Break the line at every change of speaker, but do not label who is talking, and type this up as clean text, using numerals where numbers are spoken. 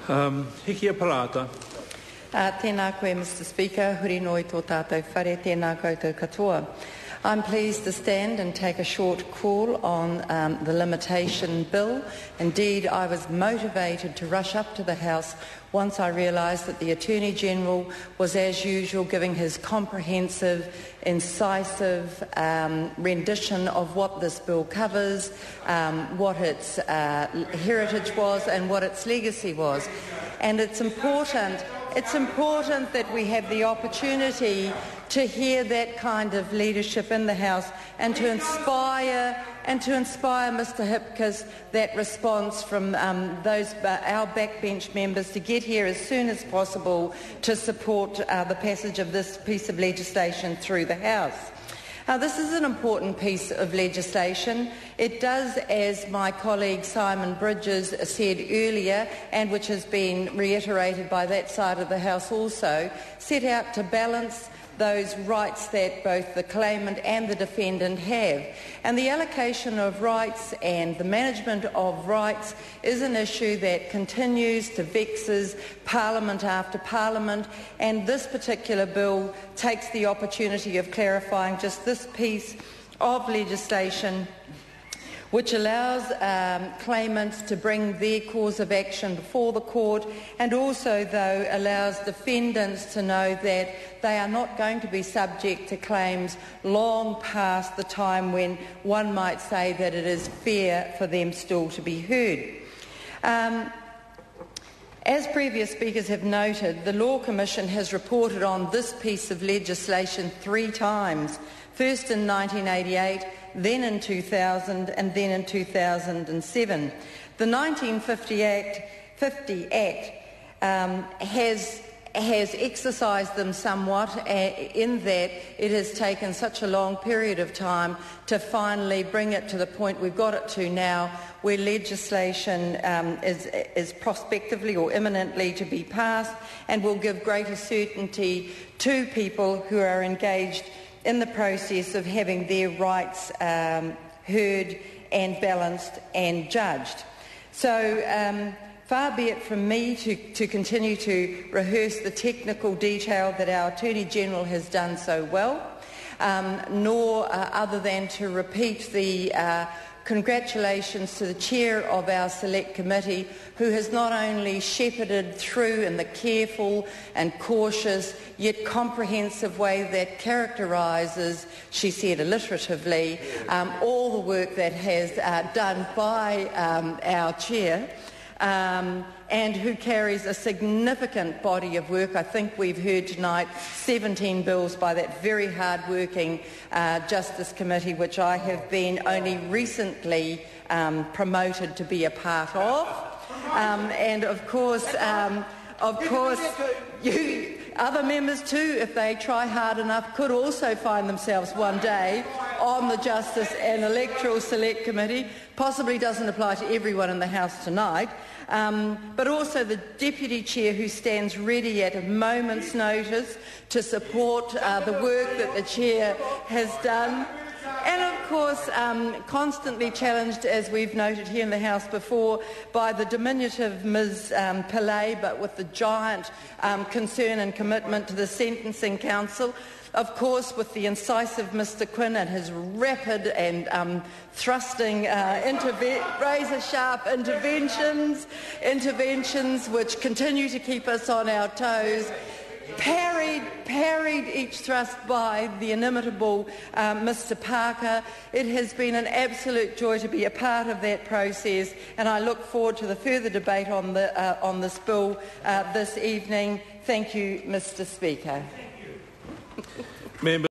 Hiki Parata.
Tēnā koe, Mr Speaker. Huri noi tō tātou whare, tēnā koutou katoa. I'm pleased to stand and take a short call on the limitation bill. Indeed, I was motivated to rush up to the House once I realised that the Attorney-General was, as usual, giving his comprehensive, incisive rendition of what this bill covers, what its heritage was and what its legacy was. And it's important that we have the opportunity to hear that kind of leadership in the House and to inspire Mr Hipkiss that response from our backbench members to get here as soon as possible to support the passage of this piece of legislation through the House. This is an important piece of legislation. It does, as my colleague Simon Bridges said earlier, and which has been reiterated by that side of the House also, set out to balance those rights that both the claimant and the defendant have. And the allocation of rights and the management of rights is an issue that continues to vexes Parliament after Parliament, and this particular bill takes the opportunity of clarifying just this piece of legislation which allows claimants to bring their cause of action before the court, and also, though, allows defendants to know that they are not going to be subject to claims long past the time when one might say that it is fair for them still to be heard. As previous speakers have noted, the Law Commission has reported on this piece of legislation 3 times, first in 1988, then in 2000 and then in 2007. The 1950 Act has exercised them somewhat in that it has taken such a long period of time to finally bring it to the point we've got it to now, where legislation is prospectively or imminently to be passed and will give greater certainty to people who are engaged in the process of having their rights heard and balanced and judged. So far be it from me to continue to rehearse the technical detail that our Attorney-General has done so well, nor other than to repeat the congratulations to the chair of our Select Committee, who has not only shepherded through in the careful and cautious yet comprehensive way that characterises, she said alliteratively, all the work that has done by our chair, and who carries a significant body of work. I think we've heard tonight 17 bills by that very hard-working Justice Committee, which I have been only recently promoted to be a part of. And of course, you other members too, if they try hard enough, could also find themselves one day on the Justice and Electoral Select Committee. Possibly doesn't apply to everyone in the House tonight, but also the Deputy Chair, who stands ready at a moment's notice to support the work that the Chair has done. And of course, constantly challenged, as we've noted here in the House before, by the diminutive Ms Pillay, but with the giant concern and commitment to the Sentencing Council. Of course, with the incisive Mr Quinn and his rapid and thrusting razor-sharp interventions which continue to keep us on our toes, parried each thrust by the inimitable Mr Parker. It has been an absolute joy to be a part of that process, and I look forward to the further debate on this bill this evening. Thank you, Mr Speaker.
Member